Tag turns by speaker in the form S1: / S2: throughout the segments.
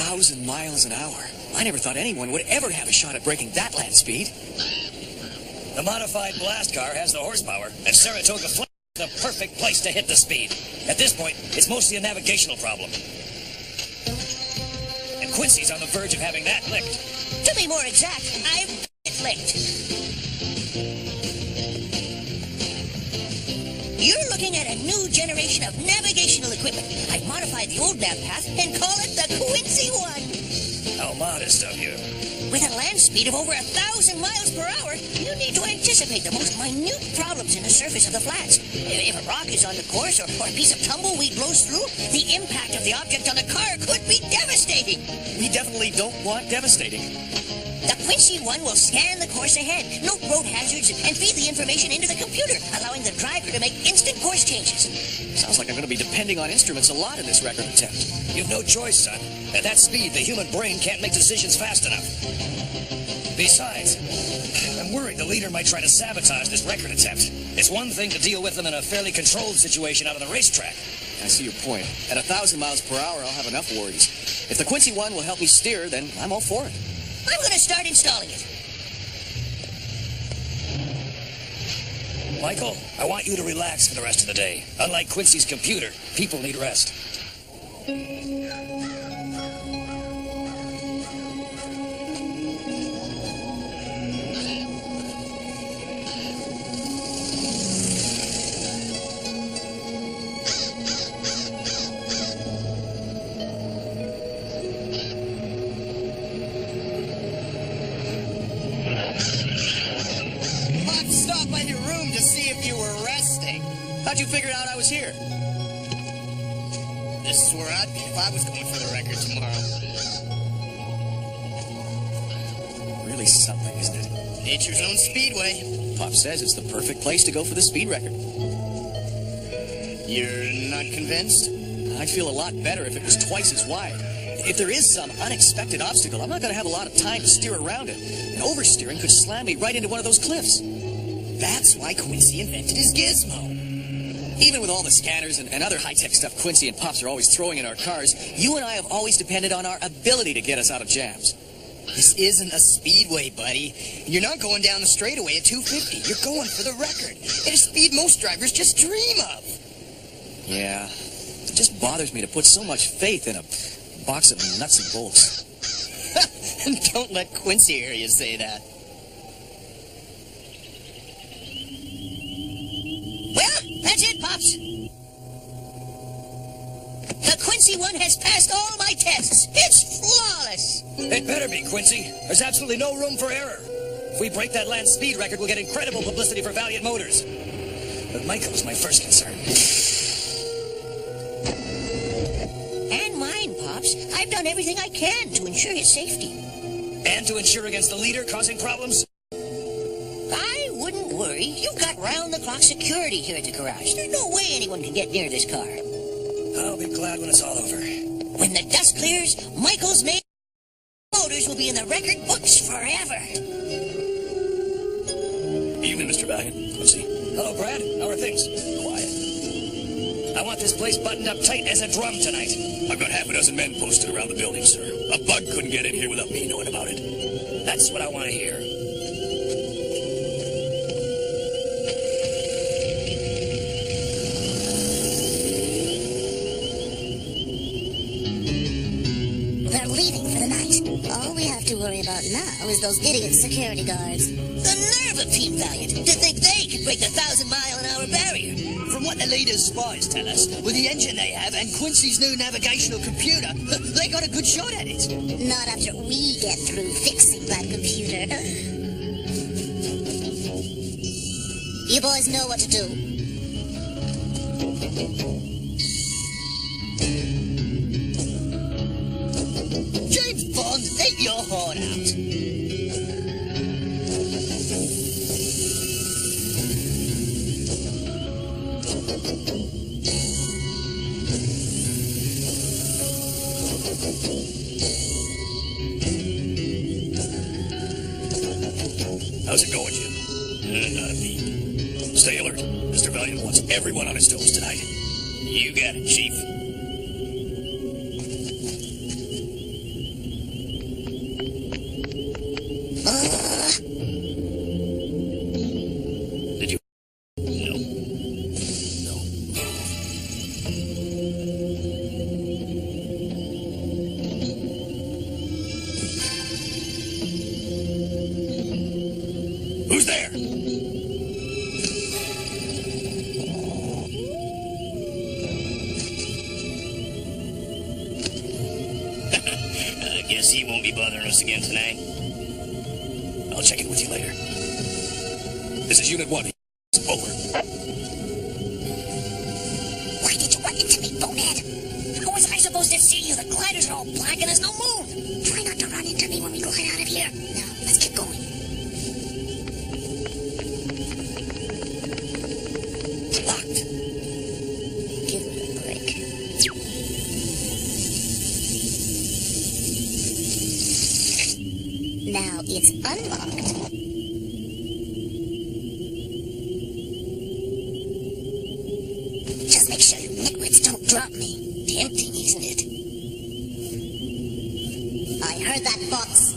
S1: 1,000 miles an hour. I never thought anyone would ever have a shot at breaking that land speed.
S2: The modified blast car has the horsepower, and Saratoga Flat is the perfect place to hit the speed. At this point, it's mostly a navigational problem. And Quincy's on the verge of having that licked.
S3: To be more exact, I've it licked. You're looking at a new generation of navigational equipment. I've modified the old nav path and call it the Quincy One.
S2: How modest of you.
S3: With a land speed of over 1,000 miles per hour, you need to anticipate the most minute problems in the surface of the flats. If a rock is on the course or a piece of tumbleweed blows through, the impact of the object on the car could be devastating.
S1: We definitely don't want devastating.
S3: The Quincy One will scan the course ahead, note road hazards, and feed the information into the computer, allowing the driver to make instant course changes.
S1: Sounds like I'm going to be depending on instruments a lot in this record attempt.
S2: You've no choice, son. At that speed, the human brain can't make decisions fast enough. Besides, I'm worried the leader might try to sabotage this record attempt. It's one thing to deal with them in a fairly controlled situation out on the racetrack.
S1: I see your point. At 1,000 miles per hour, I'll have enough worries. If the Quincy One will help me steer, then I'm all for it.
S3: I'm going to start installing it.
S2: Michael, I want you to relax for the rest of the day. Unlike Quincy's computer, people need rest.
S1: How'd you figure out I was here?
S4: This is where I'd be if I was going for the record tomorrow.
S1: Really something, isn't it?
S4: Nature's own speedway.
S1: Pop says it's the perfect place to go for the speed record.
S4: You're not convinced?
S1: I'd feel a lot better if it was twice as wide. If there is some unexpected obstacle, I'm not going to have a lot of time to steer around it. And oversteering could slam me right into one of those cliffs.
S4: That's why Quincy invented his gizmo.
S1: Even with all the scanners and other high-tech stuff Quincy and Pops are always throwing in our cars, you and I have always depended on our ability to get us out of jams.
S4: This isn't a speedway, buddy. You're not going down the straightaway at 250. You're going for the record. At a speed most drivers just dream of.
S1: Yeah, it just bothers me to put so much faith in a box of nuts and bolts.
S4: Don't let Quincy hear you say that.
S3: Well, that's it, Pops. The Quincy One has passed all my tests. It's flawless.
S2: It better be, Quincy. There's absolutely no room for error. If we break that land speed record, we'll get incredible publicity for Valiant Motors. But Michael's my first concern.
S3: And mine, Pops. I've done everything I can to ensure his safety.
S2: And to ensure against the leader causing problems?
S3: I wouldn't worry. You've got round-the-clock security here at the garage. There's no way anyone can get near this car.
S2: I'll be glad when it's all over.
S3: When the dust clears, Michael's main motors will be in the record books forever.
S2: Evening, Mr. Valiant. Quincy. Hello, Brad. How are things? Quiet. I want this place buttoned up tight as a drum tonight.
S5: I've got half a dozen men posted around the building, sir. A bug couldn't get in here without me knowing about it.
S2: That's what I want to hear.
S6: They're leaving for the night. All we have to worry about now is those idiot security guards.
S3: The nerve of Team Valiant to think they could break the 1,000-mile-an-hour barrier.
S4: From what the leader's spies tell us, with the engine they have and Quincy's new navigational computer, they got a good shot at it.
S6: Not after we get through fixing that computer. You boys know what to do.
S4: James Bond, let your heart out.
S5: How's it going, Jim? Not me. Stay alert. Mr. Valiant wants everyone on his toes tonight.
S4: You got it, Chief.
S2: guess he won't be bothering us again tonight.
S5: I'll check in with you later. This is Unit 1. Over.
S3: Why did you run into me, bonehead? How was I supposed to see you? The gliders are all black and there's no moon.
S6: Try not to run into me when we glide out of here. Now, let's get going.
S3: Locked.
S6: Give it a break. Now it's unlocked. Just make sure you nitwits don't drop me.
S3: Tempting, isn't it?
S6: I heard that, box.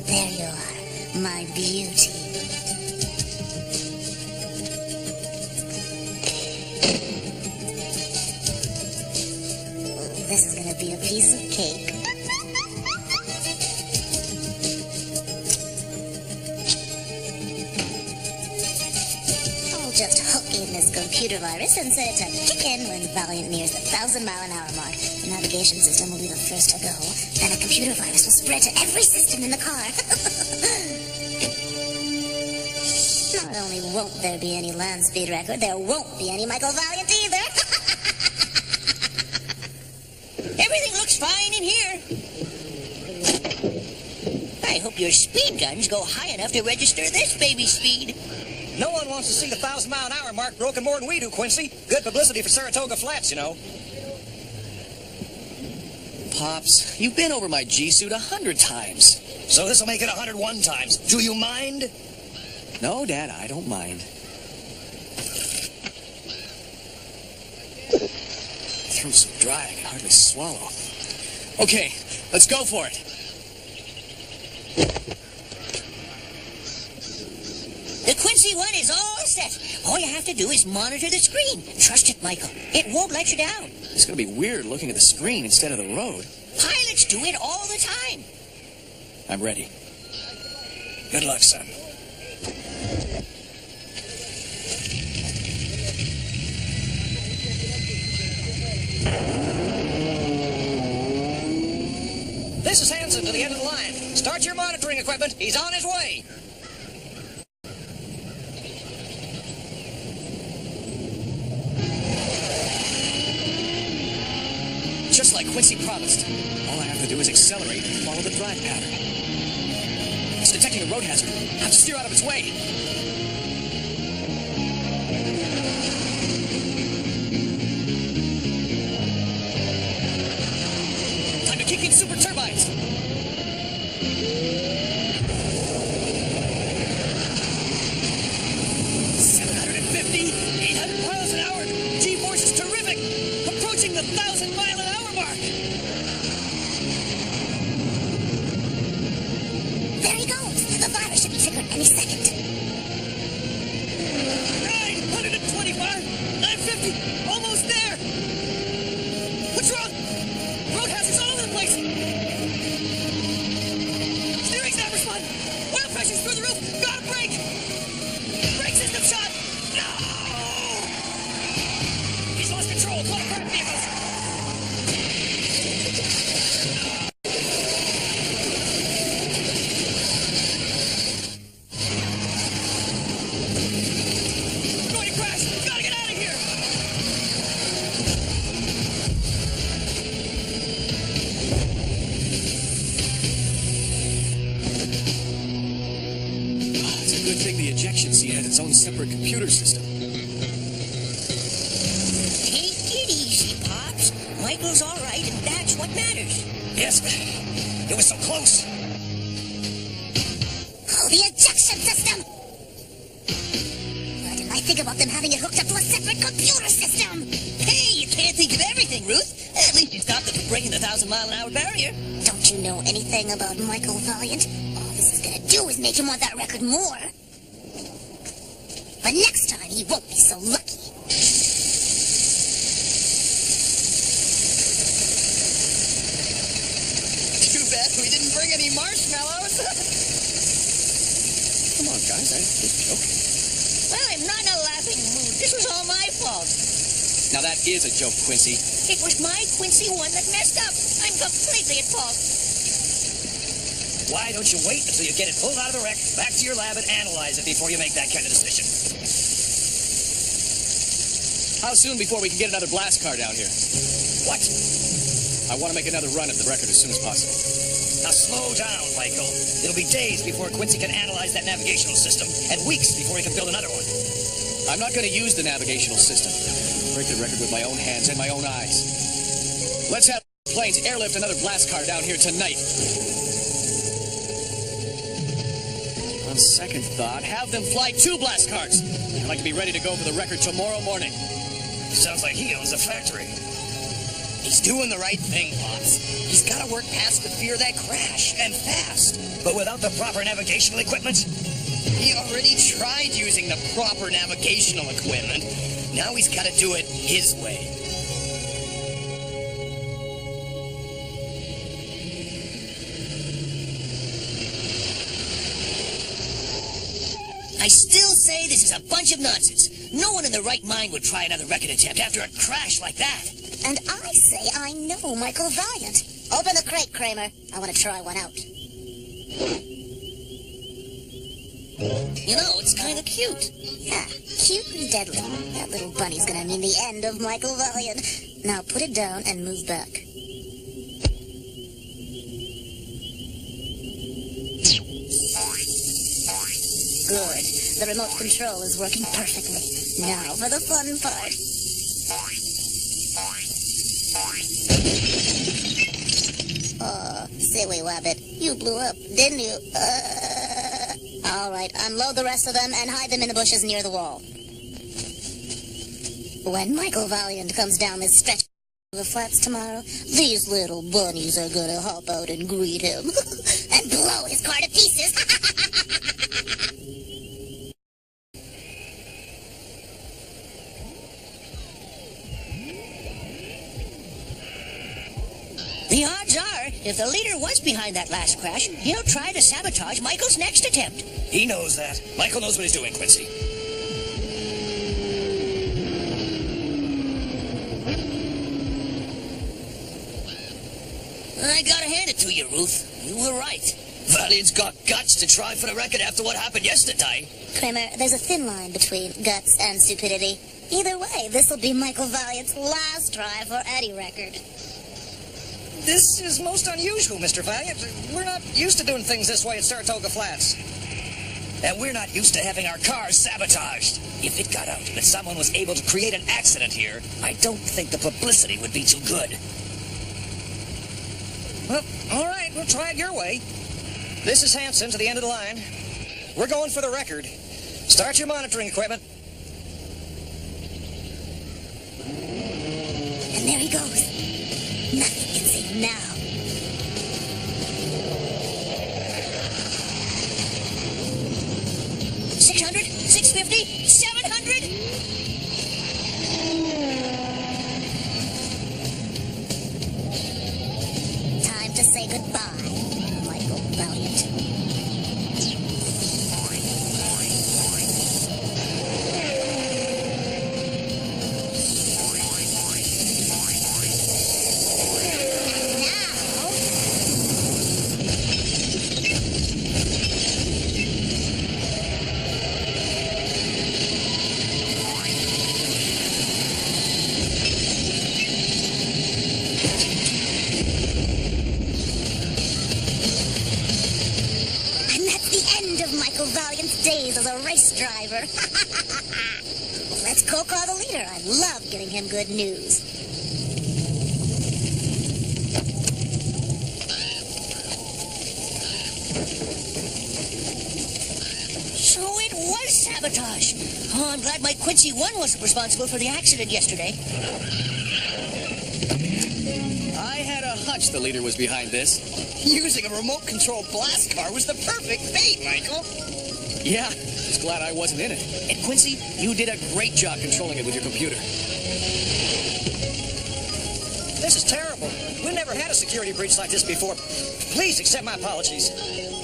S6: There you are, my beauty. This is gonna be a piece of cake. I'll just hook in this computer virus and set it to kick in when Valiant nears the 1,000-mile-an-hour mark. The navigation system will be the first to go. Then a computer virus will spread to every system in the car. Not only won't there be any land speed record, there won't be any Michael Valiant either.
S3: Everything looks fine in here. I hope your speed guns go high enough to register this baby speed.
S2: No one wants to see the 1,000-mile-an-hour mark broken more than we do, Quincy. Good publicity for Saratoga Flats, you know.
S1: Pops, you've been over my G-suit 100 times.
S2: So this'll make it 101 times. Do you mind?
S1: No, Dad, I don't mind. Throat's so dry I can hardly swallow. Okay, let's go for it.
S3: The Quincy one is all set. All you have to do is monitor the screen. Trust it, Michael. It won't let you down.
S1: It's gonna be weird looking at the screen instead of the road.
S3: Pilots do it all the time.
S1: I'm ready.
S2: Good luck, son. This is Hanson to the end of the line. Start your monitoring equipment. He's on his way.
S1: Just like Quincy promised. All I have to do is accelerate and follow the drive pattern. It's detecting a road hazard. I have to steer out of its way. Time to kick in super turbines. 750, 800 miles an hour. G-force is terrific. Approaching the 1,000-mile-an-hour mark.
S6: There he goes. The virus should be triggered any second.
S1: 925, 950, almost there. What's wrong? Road hazards all over the place. Steering's not responding. Oil pressure's through the roof. Gotta brake. Brake system shot. No! He's lost control. Call crack vehicles. We're going to crash. Gotta get out of here. It's a good thing the ejection seat has its own separate computer system.
S3: Take it easy, Pops. Michael's all right, and that's what matters.
S2: Yes, it was so close.
S6: Oh, the ejection system! Why didn't I think about them having it hooked up to a separate computer system?
S3: Hey, you can't think of everything, Ruth. At least you stopped them from breaking the 1,000-mile-an-hour barrier.
S6: Don't you know anything about Michael Valiant? All this is gonna do is make him want that record more. But next time, he won't be so lucky.
S4: Too bad we didn't bring any marshmallows.
S1: Come on, guys, I just joking.
S3: Well, I'm not in a laughing mood. This was all my fault.
S1: Now that is a joke, Quincy.
S3: It was my Quincy 1 that messed up. I'm completely at fault.
S2: Why don't you wait until you get it pulled out of the wreck, back to your lab, and analyze it before you make that kind of decision?
S1: How soon before we can get another blast car down here?
S2: What?
S1: I want to make another run at the record as soon as possible.
S2: Now slow down, Michael. It'll be days before Quincy can analyze that navigational system, and weeks before he can build another one.
S1: I'm not going to use the navigational system. Break the record with my own hands and my own eyes. Let's have planes airlift another blast car down here tonight. On second thought, have them fly 2 blast cars. I'd like to be ready to go for the record tomorrow morning.
S2: Sounds like he owns the factory.
S4: He's doing the right thing, Pops. He's got to work past the fear of that crash, and fast.
S2: But without the proper navigational equipment?
S4: He already tried using the proper navigational equipment. Now he's got to do it his way.
S3: I still say this is a bunch of nonsense. No one in their right mind would try another record attempt after a crash like that.
S6: And I say I know Michael Valiant. Open the crate, Kramer. I want to try one out.
S3: You know, it's kind of cute.
S6: Ah, cute and deadly. That little bunny's gonna mean the end of Michael Valiant. Now put it down and move back. Good. The remote control is working perfectly. Now for the fun part. Silly wabbit. You blew up, didn't you? All right, unload the rest of them and hide them in the bushes near the wall. When Michael Valiant comes down this stretch of the flats tomorrow, these little bunnies are gonna hop out and greet him and blow his car to pieces.
S3: The odds are, if the leader was behind that last crash, he'll try to sabotage Michael's next attempt.
S2: He knows that. Michael knows what he's doing, Quincy.
S3: I gotta hand it to you, Ruth. You were right.
S2: Valiant's got guts to try for the record after what happened yesterday.
S6: Kramer, there's a thin line between guts and stupidity. Either way, this'll be Michael Valiant's last try for any record.
S2: This is most unusual, Mr. Valiant. We're not used to doing things this way at Saratoga Flats. And we're not used to having our cars sabotaged. If it got out that someone was able to create an accident here, I don't think the publicity would be too good. Well, all right, we'll try it your way. This is Hanson to the end of the line. We're going for the record. Start your monitoring equipment.
S6: And there he goes. Nothing can save him now.
S3: $600, $650, $700.
S6: Time to say goodbye, Michael Valiant. Michael Valiant's days as a race driver. Let's call the leader. I love giving him good news.
S3: So it was sabotage. Oh, I'm glad my Quincy 1 wasn't responsible for the accident yesterday.
S1: I had a hunch the leader was behind this.
S4: Using a remote-controlled blast car was the perfect bait, Michael.
S1: Yeah, just glad I wasn't in it. And Quincy, you did a great job controlling it with your computer.
S2: This is terrible. We've never had a security breach like this before. Please accept my apologies.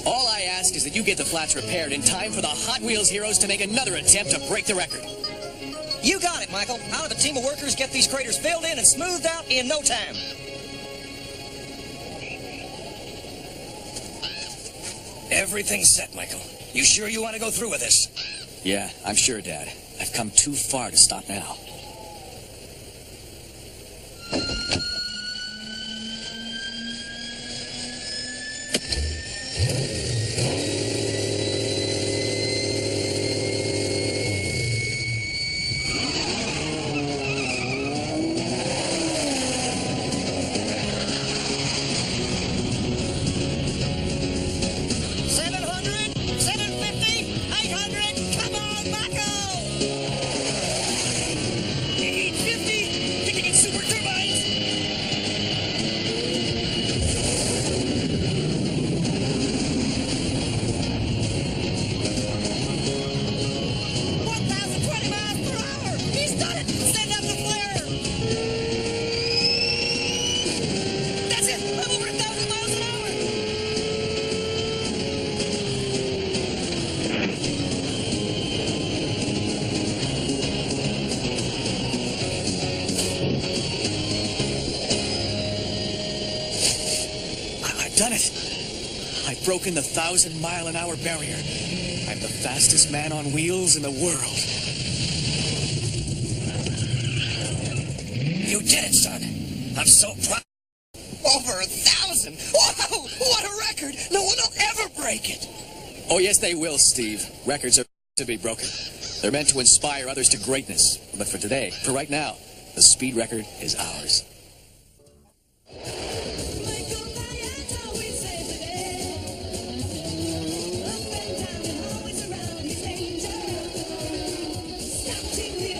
S1: All I ask is that you get the flats repaired in time for the Hot Wheels heroes to make another attempt to break the record.
S2: You got it, Michael. How do the team of workers get these craters filled in and smoothed out in no time? Everything's set, Michael. You sure you want to go through with this?
S1: Yeah, I'm sure, Dad. I've come too far to stop now. Done it. I've broken the 1,000-mile-an-hour barrier. I'm the fastest man on wheels in the world.
S2: You did it, son. I'm so proud.
S4: Over 1,000! Whoa! What a record! No one will ever break it!
S1: Oh, yes, they will, Steve. Records are to be broken. They're meant to inspire others to greatness. But for today, for right now, the speed record is ours.
S7: Michael Valiant always saves the day. Up and down and always around his danger. Starting the